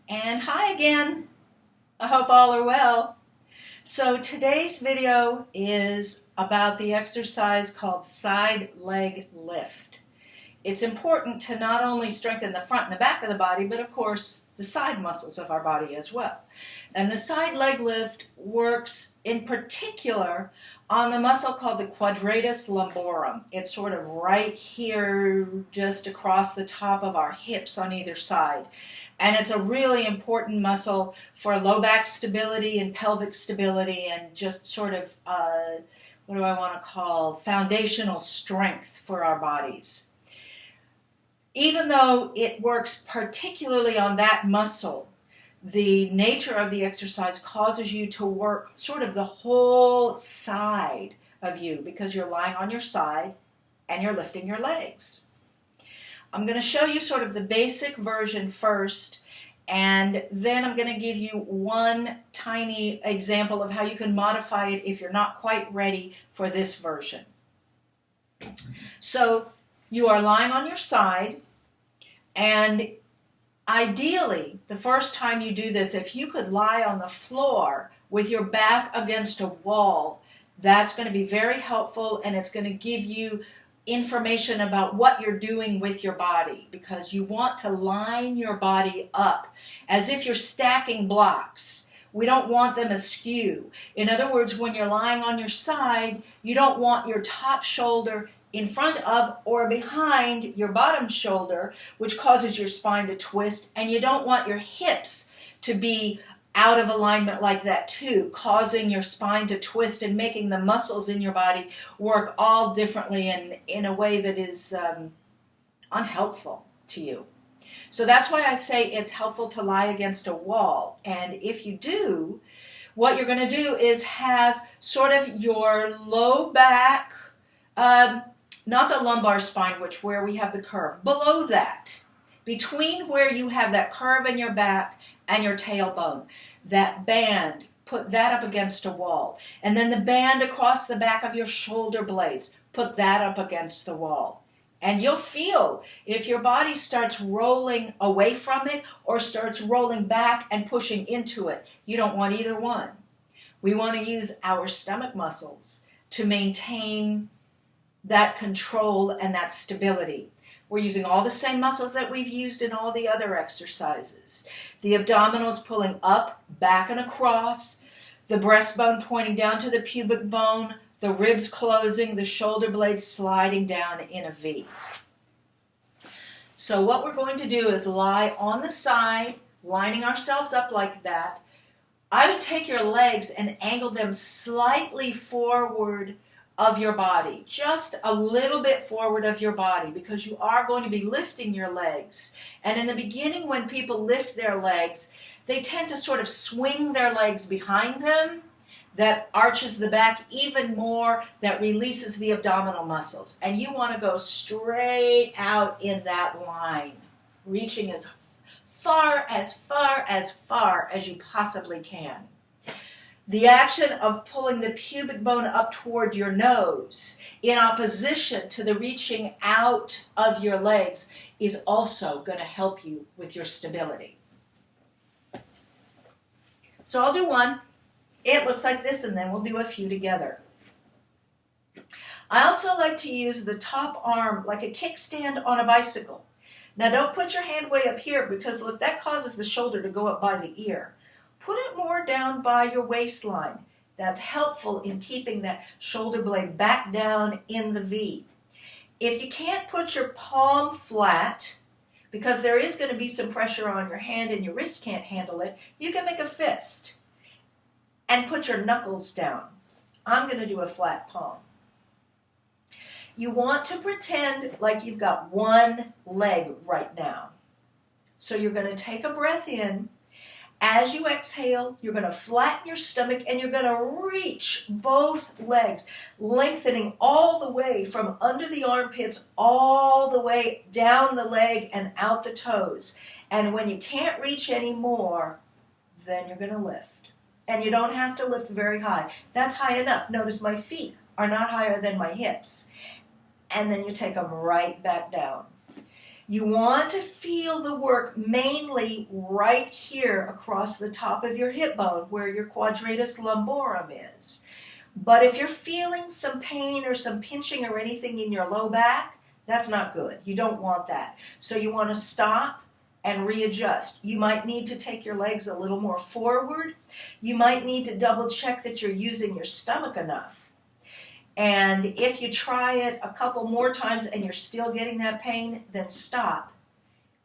And hi again. I hope all are well. So today's video is about the exercise called side leg lift. It's important to not only strengthen the front and the back of the body, but of course the side muscles of our body as well. And the side leg lift works in particular on the muscle called the quadratus lumborum. It's sort of right here, just across the top of our hips on either side. And it's a really important muscle for low back stability and pelvic stability and just sort of, what do I want to call, foundational strength for our bodies. Even though it works particularly on that muscle, the nature of the exercise causes you to work sort of the whole side of you because you're lying on your side and you're lifting your legs. I'm going to show you sort of the basic version first, and then I'm going to give you one tiny example of how you can modify it if you're not quite ready for this version. So you are lying on your side, and ideally, the first time you do this, if you could lie on the floor with your back against a wall, that's going to be very helpful, and it's going to give you information about what you're doing with your body, because you want to line your body up as if you're stacking blocks. We don't want them askew. In other words, when you're lying on your side, you don't want your top shoulder in front of or behind your bottom shoulder, which causes your spine to twist, and you don't want your hips to be out of alignment like that too, causing your spine to twist and making the muscles in your body work all differently and in a way that is unhelpful to you. So that's why I say it's helpful to lie against a wall. And if you do, what you're going to do is have sort of your low back, not the lumbar spine, where we have the curve, below that, between where you have that curve in your back and your tailbone, that band, put that up against a wall. And then the band across the back of your shoulder blades, put that up against the wall. And you'll feel if your body starts rolling away from it or starts rolling back and pushing into it. You don't want either one. We want to use our stomach muscles to maintain that control and that stability. We're using all the same muscles that we've used in all the other exercises. The abdominals pulling up, back, and across, the breastbone pointing down to the pubic bone, the ribs closing, the shoulder blades sliding down in a V. So what we're going to do is lie on the side, lining ourselves up like that. I would take your legs and angle them slightly forward of your body, just a little bit forward of your body, because you are going to be lifting your legs. And in the beginning, when people lift their legs, they tend to sort of swing their legs behind them. That arches the back even more, that releases the abdominal muscles. And you want to go straight out in that line, reaching as far as you possibly can. The action of pulling the pubic bone up toward your nose in opposition to the reaching out of your legs is also going to help you with your stability. So I'll do one. It looks like this, and then we'll do a few together. I also like to use the top arm like a kickstand on a bicycle. Now don't put your hand way up here because look, that causes the shoulder to go up by the ear. Put it more down by your waistline. That's helpful in keeping that shoulder blade back down in the V. If you can't put your palm flat, because there is going to be some pressure on your hand and your wrist can't handle it, you can make a fist and put your knuckles down. I'm going to do a flat palm. You want to pretend like you've got one leg right now. So you're going to take a breath in. As you exhale, you're going to flatten your stomach and you're going to reach both legs, lengthening all the way from under the armpits all the way down the leg and out the toes. And when you can't reach anymore, then you're going to lift. And you don't have to lift very high. That's high enough. Notice my feet are not higher than my hips. And then you take them right back down. You want to feel the work mainly right here across the top of your hip bone where your quadratus lumborum is. But if you're feeling some pain or some pinching or anything in your low back, that's not good. You don't want that. So you want to stop and readjust. You might need to take your legs a little more forward. You might need to double check that you're using your stomach enough. And if you try it a couple more times and you're still getting that pain, then stop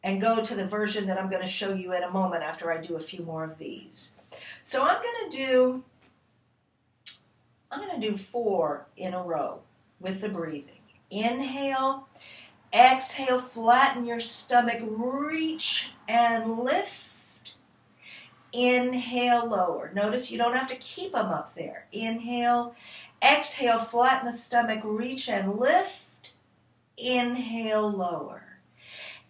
and go to the version that I'm going to show you in a moment after I do a few more of these. So I'm going to do 4 in a row with the breathing. Inhale, exhale, flatten your stomach, reach and lift. Inhale, lower. Notice you don't have to keep them up there. Inhale, exhale, flatten the stomach, reach and lift. Inhale, lower.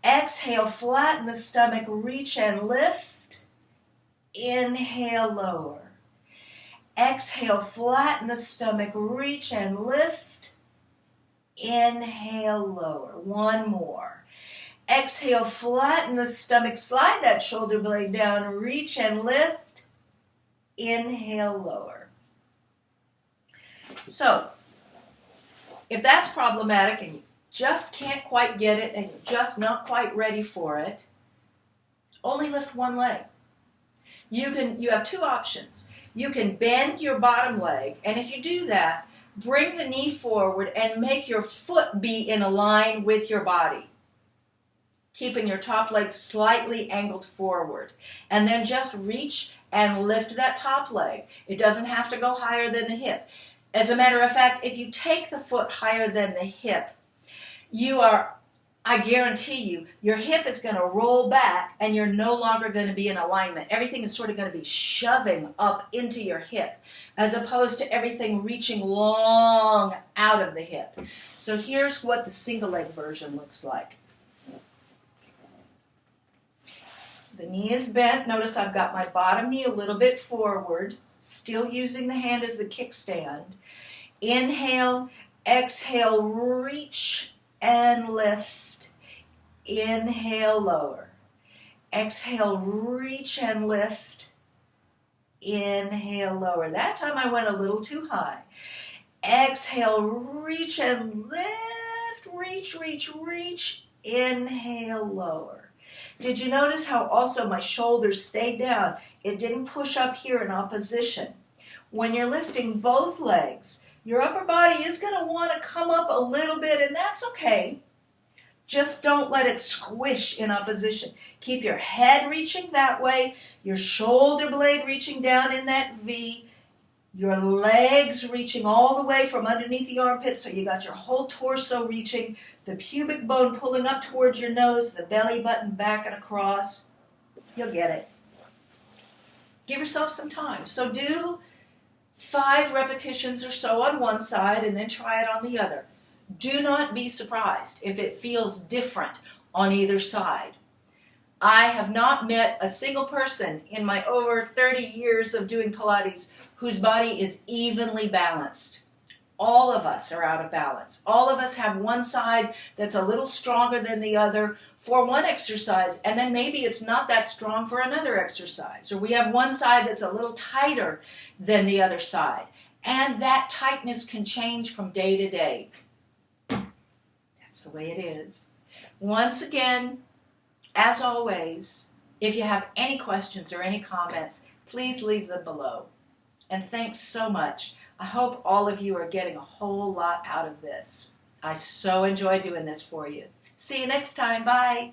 Exhale, flatten the stomach, reach and lift. Inhale, lower. Exhale, flatten the stomach, reach and lift. Inhale, lower. One more. Exhale, flatten the stomach, slide that shoulder blade down, reach and lift. Inhale, lower. So, if that's problematic and you just can't quite get it and you're just not quite ready for it, only lift one leg. You have 2 options. You can bend your bottom leg, and if you do that, bring the knee forward and make your foot be in a line with your body, keeping your top leg slightly angled forward. And then just reach and lift that top leg. It doesn't have to go higher than the hip. As a matter of fact, if you take the foot higher than the hip, I guarantee you, your hip is going to roll back and you're no longer going to be in alignment. Everything is sort of going to be shoving up into your hip as opposed to everything reaching long out of the hip. So here's what the single leg version looks like. The knee is bent. Notice I've got my bottom knee a little bit forward, still using the hand as the kickstand. Inhale, exhale, reach and lift. Inhale, lower. Exhale, reach and lift. Inhale, lower. That time I went a little too high. Exhale, reach and lift. Reach, reach, reach. Inhale, lower. Did you notice how also my shoulders stayed down? It didn't push up here in opposition. When you're lifting both legs, your upper body is going to want to come up a little bit, and that's okay. Just don't let it squish in opposition. Keep your head reaching that way, your shoulder blade reaching down in that V, your legs reaching all the way from underneath the armpit, so you got your whole torso reaching, the pubic bone pulling up towards your nose, the belly button back and across. You'll get it. Give yourself some time. So do 5 repetitions or so on one side and then try it on the other. Do not be surprised if it feels different on either side. I have not met a single person in my over 30 years of doing Pilates whose body is evenly balanced. All of us are out of balance. All of us have one side that's a little stronger than the other for one exercise, and then maybe it's not that strong for another exercise. Or we have one side that's a little tighter than the other side. And that tightness can change from day to day. That's the way it is. Once again, as always, if you have any questions or any comments, please leave them below. And thanks so much. I hope all of you are getting a whole lot out of this. I so enjoy doing this for you. See you next time. Bye.